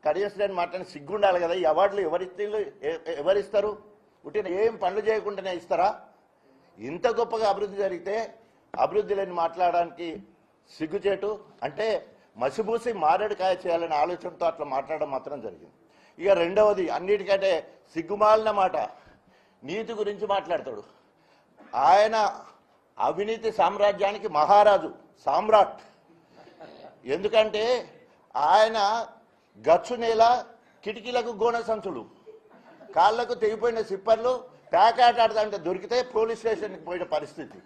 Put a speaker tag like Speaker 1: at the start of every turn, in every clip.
Speaker 1: కడియస్లేని మాట్లాడి సిగ్గుండాలి కదా. ఈ అవార్డులు ఎవరిస్తారు? పుట్టిన ఏం పనులు చేయకుండానే ఇస్తారా? ఇంత గొప్పగా అభివృద్ధి జరిగితే అభివృద్ధి లేని మాట్లాడడానికి సిగ్గుచేటు. అంటే మసిబూసి మారేడుకాయ చేయాలనే ఆలోచనతో అట్లా మాట్లాడడం మాత్రం జరిగింది. ఇక రెండవది, అన్నిటికంటే సిగ్గుమాలిన మాట, నీతి గురించి మాట్లాడతాడు. ఆయన అవినీతి సామ్రాజ్యానికి మహారాజు, సామ్రాట్. ఎందుకంటే ఆయన గచ్చు నేల, కిటికీలకు గోనె సంచులు, కాళ్లకు తెగిపోయిన సిప్పర్లు, పేకాట ఆడదంటే దొరికితే పోలీస్ స్టేషన్కి పోయిన పరిస్థితి.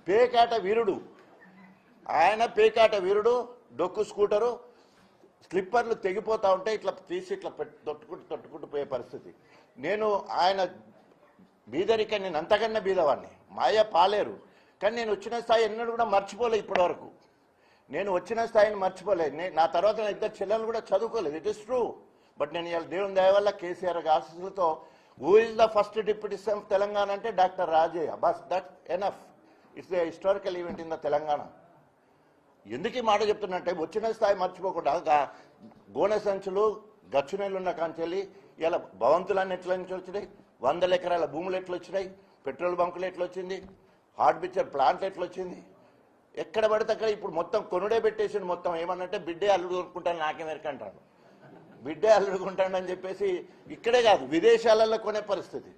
Speaker 1: పేకాట వీరుడు ఆయన, పేకాట వీరుడు. డొక్కు స్కూటరు, స్లిప్పర్లు తెగిపోతా ఉంటే ఇట్లా తీసి ఇట్లా తొట్టుకుంటూ పోయే పరిస్థితి. నేను ఆయన బీదరిక, నేను అంతకన్నా బీదవాడిని, మాయ పాలేరు. కానీ నేను వచ్చిన స్థాయి ఎన్నడూ కూడా మర్చిపోలేదు. ఇప్పటి వరకు నేను వచ్చిన స్థాయిని మర్చిపోలేదు. నా తర్వాత నా ఇద్దరు చెల్లెలు కూడా చదువుకోలేదు. It is true. బట్ నేను ఇవాళ దేవుని దయ వల్ల కేసీఆర్ ఆశీస్సులతో who is the first deputy CM Telangana అంటే డాక్టర్ రాజయ్య. బస్ that enough. It's the historical event in the Telangana. ఎందుకు ఈ మాట చెప్తున్నట్టే, వచ్చిన స్థాయి మర్చిపోకుండా గోనె సంచులు, గచ్చునేళ్ళు ఉన్న కాంచెల్లి ఇలా భవంతులన్నీ ఎట్లా నుంచి వచ్చినాయి, 100 ఎకరాల భూములు ఎట్లా వచ్చినాయి, పెట్రోల్ బంకులు ఎట్లా వచ్చింది, హార్ట్ పిక్చర్ ప్లాంట్ ఎట్లా వచ్చింది, ఎక్కడ పడితే అక్కడ ఇప్పుడు మొత్తం కొనుడే పెట్టేసిండు. మొత్తం ఏమన్నంటే బిడ్డే అల్లుడు కొనుక్కుంటాను, నాకేం ఎరకంటాడు, బిడ్డే అల్లుడుకుంటాడు అని చెప్పేసి ఇక్కడే కాదు విదేశాలలో కొనే పరిస్థితి.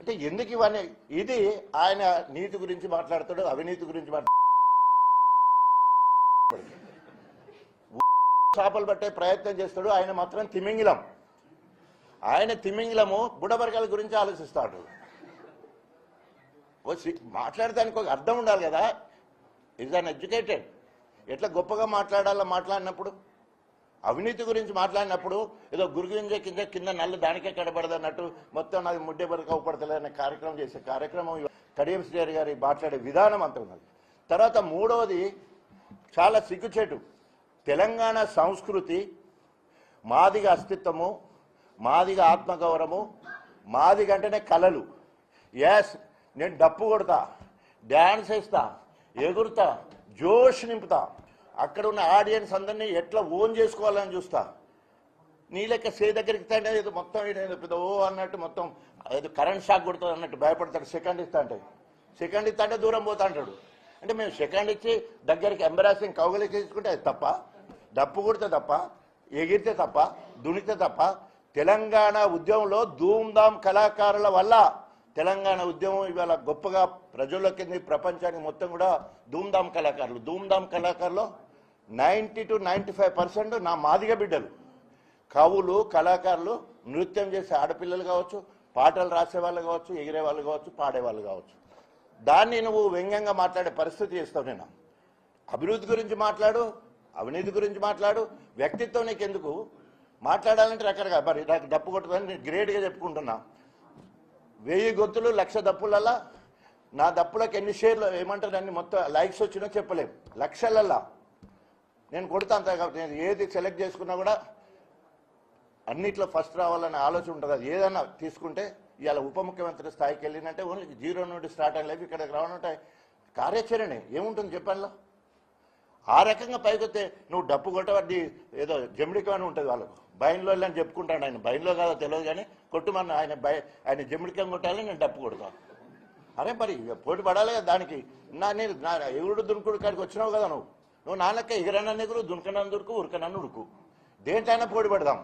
Speaker 1: అంటే ఎందుకు ఇవన్నీ? ఇది ఆయన నీతి గురించి మాట్లాడతాడు, అవినీతి గురించి మాట్లాడు, చేపలు పట్టే ప్రయత్నం చేస్తాడు. ఆయన మాత్రం తిమింగిలం. ఆయన తిమింగిలము బుడబరకల గురించి ఆలోచిస్తాడు. మాట్లాడడానికి ఒక అర్థం ఉండాలి కదా. Is an educated. ఎట్లా గొప్పగా మాట్లాడినప్పుడు, అవినీతి గురించి మాట్లాడినప్పుడు ఏదో గురుగింజ కింద నల్లు దానికే కడబడదన్నట్టు మొత్తం నాది ముడ్డే వరకు అవపడతలేదనే కార్యక్రమం చేసే కార్యక్రమం కడియం శ్రీహరి గారి మాట్లాడే విధానం అంత ఉన్నది. తర్వాత మూడవది చాలా సిగ్గుచేటు. తెలంగాణ సంస్కృతి, మాదిగ అస్తిత్వము, మాదిగ ఆత్మగౌరవము, మాదిగ అంటేనే కళలు. ఎస్, నేను డప్పు కొడతా, డ్యాన్స్ వేస్తా, ఎగురుతా, జోష్ నింపుతా, అక్కడ ఉన్న ఆడియన్స్ అందరినీ ఎట్లా ఓన్ చేసుకోవాలని చూస్తా. నీ లెక్క సే దగ్గరికి తంటే ఏదో మొత్తం పెద్ద ఓ అన్నట్టు మొత్తం ఏదో కరెంట్ షాక్ కొడుతుంది అన్నట్టు భయపడతాడు. సెకండ్ ఇస్తా అంటే దూరం పోతా అంటాడు. అంటే మేము సెకండ్ ఇచ్చి దగ్గరికి ఎంబరాసింగ్ కౌగలికి తీసుకుంటే అది తప్ప, డప్పు కొడితే తప్ప, ఎగిరితే తప్ప, దునితే తప్ప. తెలంగాణ ఉద్యమంలో ధూమ్ధామ్ కళాకారుల వల్ల తెలంగాణ ఉద్యమం ఇవాళ గొప్పగా ప్రజల్లోకి, ప్రపంచానికి మొత్తం కూడా ధూమ్ధామ్ కళాకారులు 90 to 95% నా మాదిగ బిడ్డలు. కవులు, కళాకారులు, నృత్యం చేసే ఆడపిల్లలు కావచ్చు, పాటలు రాసేవాళ్ళు కావచ్చు, ఎగిరే వాళ్ళు కావచ్చు, పాడేవాళ్ళు కావచ్చు. దాన్ని నువ్వు వ్యంగ్యంగా మాట్లాడే పరిస్థితి చేస్తావు. నేను అభివృద్ధి గురించి మాట్లాడు, అవినీతి గురించి మాట్లాడు, వ్యక్తిత్వం నీకు ఎందుకు మాట్లాడాలంటే రకరకాల. మరి నాకు డప్పు కొట్టదని నేను గ్రేట్గా చెప్పుకుంటున్నా. 1000 గొంతులు 1,00,000 దప్పులల్లా నా దప్పులకు ఎన్ని షేర్లు ఏమంటారు అన్ని మొత్తం లైక్స్ వచ్చినా చెప్పలేము. లక్షలల్లా నేను కొడతాను. కాబట్టి నేను ఏది సెలెక్ట్ చేసుకున్నా కూడా అన్నిట్లో ఫస్ట్ రావాలనే ఆలోచన ఉంటుంది. అది ఏదన్నా తీసుకుంటే ఇవాళ ఉప ముఖ్యమంత్రి స్థాయికి వెళ్ళినంటే ఓన్లీ 0 నుండి స్టార్ట్ అయ్యే లైఫ్ ఇక్కడికి రావాలంటే కార్యాచరణ ఏముంటుంది చెప్పాలా. ఆ రకంగా పైకొస్తే నువ్వు డప్పు కొట్టవద్ది ఏదో జమిడికి అని ఉంటుంది వాళ్ళకు. బయన్లో అని చెప్పుకుంటాడు ఆయన. బయన్లో కాదో తెలియదు కానీ కొట్టుమన్న ఆయన జమిడికం కొట్టాలని నేను డప్పు కొడతాను. అరే మరి పోటీ పడాలి కదా దానికి. నేను ఎగురుడు దునుకుడు కాడికి వచ్చినావు కదా నువ్వు నాన్నక్క ఎగురన్న ఎగురు, దునకనన్ను దురుకు, ఉరకనన్ను ఉడుకు. దేంట్లైనా పోటీ పడదాం.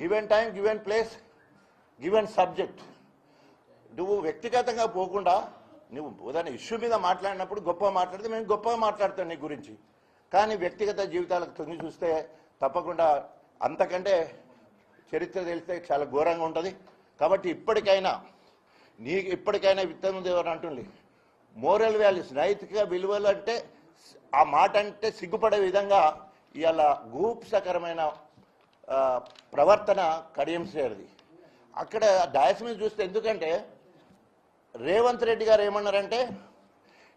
Speaker 1: Given time, given place, given subject. నువ్వు వ్యక్తిగతంగా పోకుండా నువ్వు ఏదైనా ఇష్యూ మీద మాట్లాడినప్పుడు గొప్పగా మాట్లాడితే మేము గొప్పగా మాట్లాడతాం నీ గురించి. కానీ వ్యక్తిగత జీవితాలకు తొంగి చూస్తే తప్పకుండా అంతకంటే చరిత్ర తెలిస్తే చాలా ఘోరంగా ఉంటుంది. కాబట్టి ఇప్పటికైనా విత్తనం దేవని అంటుంది మోరల్ వాల్యూస్, నైతిక విలువలు అంటే ఆ మాట అంటే సిగ్గుపడే విధంగా ఇవాళ గూప్సకరమైన ప్రవర్తన కడియం శ్రీహరిది. అక్కడ డయాస్ మీద చూస్తే, ఎందుకంటే రేవంత్ రెడ్డి గారు ఏమన్నారంటే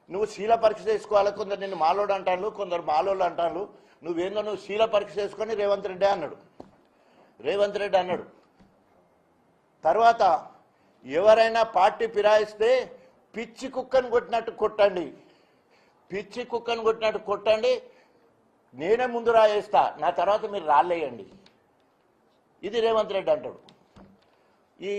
Speaker 1: నువ్వు శీల పరీక్ష చేసుకోవాలి. కొందరు నిన్ను మాలోడు అంటాను, కొందరు మాలోళ్ళు అంటాను. నువ్వేందో నువ్వు శీల పరీక్ష చేసుకొని రేవంత్ రెడ్డి అన్నాడు. తర్వాత ఎవరైనా పార్టీ ఫిరాయిస్తే పిచ్చి కుక్కను కొట్టినట్టు కొట్టండి, నేనే ముందు రాయేస్తా, నా తర్వాత మీరు రాళ్ళేయండి. ఇది రేవంత్ రెడ్డి అంటాడు. ఈ